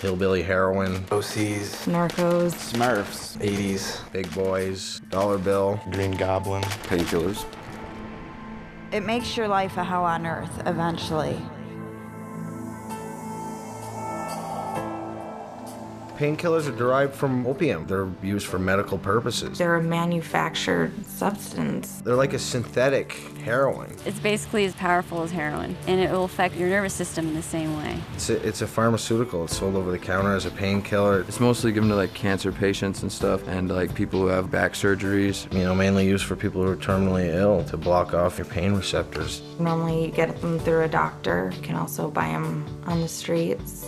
hillbilly heroin, OCs, Narcos, Smurfs, 80s, big boys, dollar bill, Green Goblin, painkillers. It makes your life a hell on earth eventually. Painkillers are derived from opium. They're used for medical purposes. they're a manufactured substance. They're like a synthetic heroin. It's basically as powerful as heroin, and it will affect your nervous system in the same way. It's a pharmaceutical. It's sold over the counter as a painkiller. It's mostly given to like cancer patients and stuff, and like people who have back surgeries. You know, mainly used for people who are terminally ill to block off your pain receptors. Normally you get them through a doctor. You can also buy them on the streets.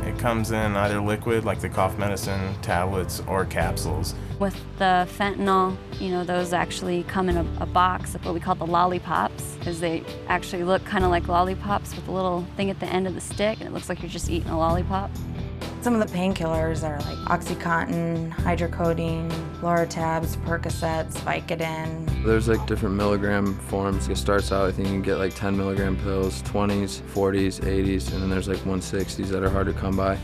It comes in either liquid, like the cough medicine, tablets, or capsules. With the fentanyl, you know, those actually come in a box, what we call the lollipops, because they actually look kind of like lollipops with a little thing at the end of the stick, and it looks like you're just eating a lollipop. Some of the painkillers are like Oxycontin, hydrocodone, Loratabs, Percocets, Vicodin. There's like different milligram forms. It starts out, I think you can get like 10 milligram pills, 20s, 40s, 80s, and then there's like 160s that are hard to come by.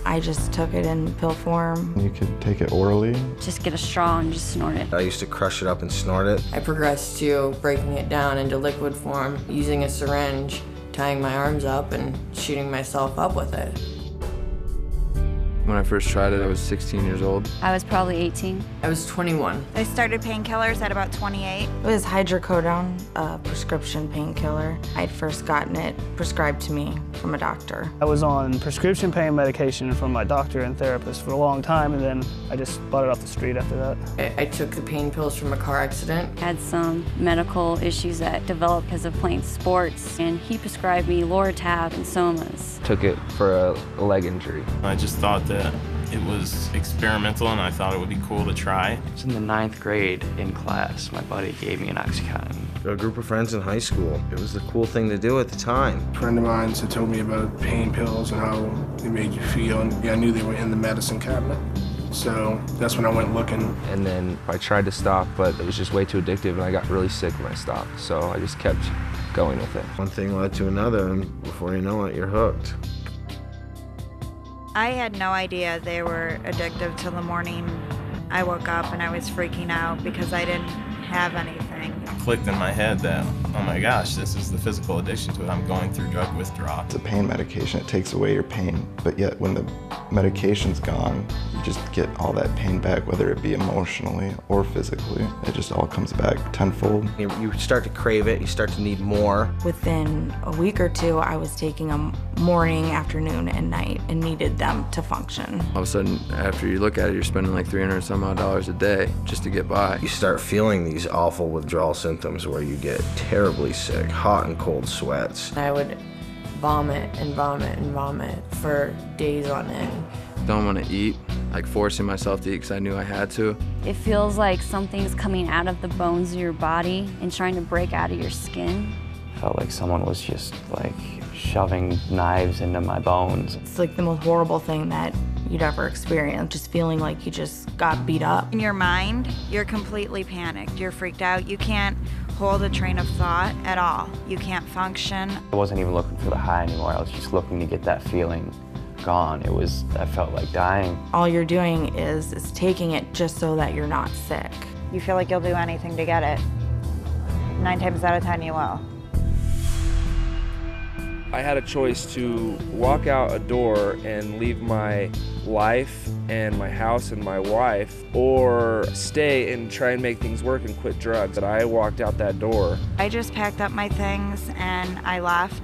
I just took it in pill form. You could take it orally. Just get a straw and just snort it. I used to crush it up and snort it. I progressed to breaking it down into liquid form, using a syringe, tying my arms up and shooting myself up with it. When I first tried it, I was 16 years old. I was probably 18. I was 21. I started painkillers at about 28. It was hydrocodone, a prescription painkiller. I'd first gotten it prescribed to me from a doctor. I was on prescription pain medication from my doctor and therapist for a long time, and then I just bought it off the street after that. I took the pain pills from a car accident. Had some medical issues that developed because of playing sports, and he prescribed me Loratab and Somas. Took it for a leg injury. I just thought that it was experimental, and I thought it would be cool to try. It was in the 9th grade in class. My buddy gave me an Oxycontin. A group of friends in high school. It was the cool thing to do at the time. A friend of mine had told me about pain pills and how they made you feel, and I knew they were in the medicine cabinet. So that's when I went looking. And then I tried to stop, but it was just way too addictive, and I got really sick when I stopped. So I just kept going with it. One thing led to another, and before you know it, you're hooked. I had no idea they were addictive till the morning I woke up and I was freaking out because I didn't have anything. It clicked in my head that, oh my gosh, this is the physical addiction to it. I'm going through drug withdrawal. It's a pain medication. It takes away your pain, but yet when the medication's gone, you just get all that pain back, whether it be emotionally or physically. It just all comes back tenfold. You start to crave it, you start to need more. Within a week or two, I was taking them morning, afternoon, and night and needed them to function. All of a sudden, after you look at it, you're spending like $300 some odd a day just to get by. You start feeling these awful withdrawal symptoms where you get terribly sick, hot and cold sweats. I would vomit and vomit and vomit for days on end. Don't want to eat, like forcing myself to eat because I knew I had to. It feels like something's coming out of the bones of your body and trying to break out of your skin. Felt like someone was just like shoving knives into my bones. It's like the most horrible thing that you'd ever experience, just feeling like you just got beat up. In your mind, you're completely panicked. You're freaked out. You can't hold a train of thought at all. You can't function. I wasn't even looking for the high anymore. I was just looking to get that feeling gone. I felt like dying. All you're doing is taking it just so that you're not sick. You feel like you'll do anything to get it. 9 times out of 10, you will. I had a choice to walk out a door and leave my life and my house and my wife, or stay and try and make things work and quit drugs. But I walked out that door. I just packed up my things and I left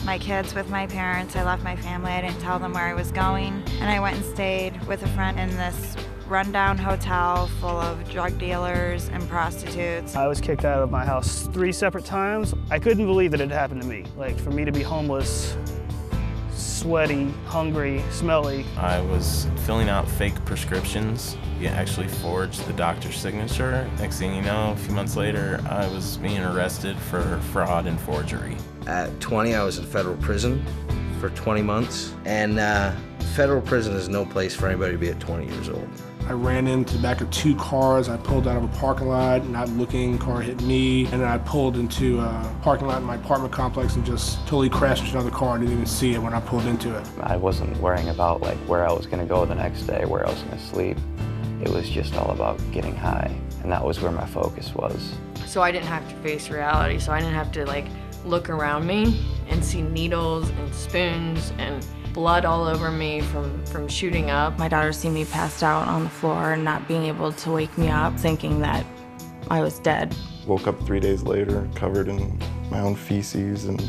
my kids with my parents. I left my family. I didn't tell them where I was going. And I went and stayed with a friend in this rundown hotel full of drug dealers and prostitutes. I was kicked out of my house 3 separate times. I couldn't believe that it happened to me. Like, for me to be homeless, sweaty, hungry, smelly. I was filling out fake prescriptions. You actually forged the doctor's signature. Next thing you know, a few months later, I was being arrested for fraud and forgery. At 20, I was in federal prison for 20 months, and federal prison is no place for anybody to be at 20 years old. I ran into the back of 2 cars. I pulled out of a parking lot, not looking, car hit me, and then I pulled into a parking lot in my apartment complex and just totally crashed into another car. I didn't even see it when I pulled into it. I wasn't worrying about like where I was gonna go the next day, where I was gonna sleep. It was just all about getting high, and that was where my focus was. So I didn't have to face reality, so I didn't have to like look around me and see needles and spoons and blood all over me from shooting up. My daughter seen me passed out on the floor and not being able to wake me up, thinking that I was dead. Woke up 3 days later, covered in my own feces and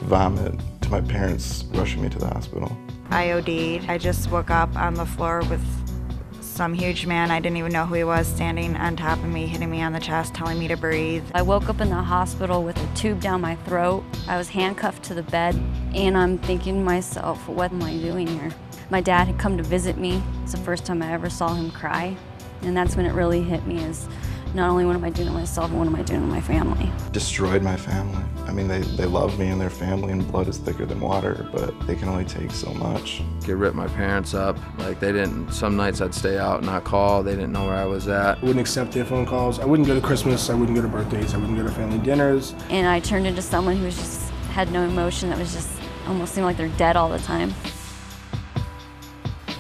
vomit, to my parents rushing me to the hospital. I OD'd. I just woke up on the floor with some huge man, I didn't even know who he was, standing on top of me, hitting me on the chest, telling me to breathe. I woke up in the hospital with a tube down my throat. I was handcuffed to the bed, and I'm thinking to myself, what am I doing here? My dad had come to visit me. It's the first time I ever saw him cry, and that's when it really hit me, is not only what am I doing to myself, but what am I doing to my family? Destroyed my family. I mean, they love me and their family, and blood is thicker than water, but they can only take so much. It ripped my parents up. Like, they didn't, some nights I'd stay out and not call. They didn't know where I was at. I wouldn't accept their phone calls. I wouldn't go to Christmas. I wouldn't go to birthdays. I wouldn't go to family dinners. And I turned into someone who was just had no emotion, that was just almost seemed like they're dead all the time.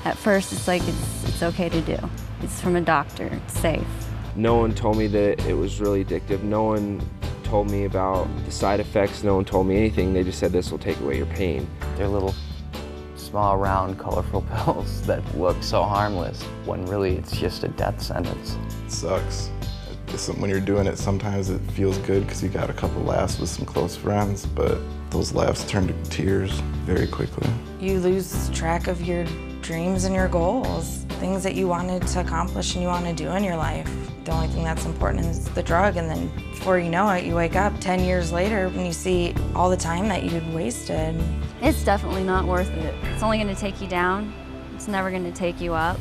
At first, it's like it's okay to do. It's from a doctor, it's safe. No one told me that it was really addictive. No one told me about the side effects. No one told me anything. They just said this will take away your pain. They're little, small, round, colorful pills that look so harmless, when really it's just a death sentence. It sucks. When you're doing it, sometimes it feels good because you got a couple laughs with some close friends, but those laughs turn to tears very quickly. You lose track of your dreams and your goals, things that you wanted to accomplish and you want to do in your life. The only thing that's important is the drug, and then before you know it, you wake up 10 years later and you see all the time that you'd wasted. It's definitely not worth it. It's only going to take you down. It's never going to take you up.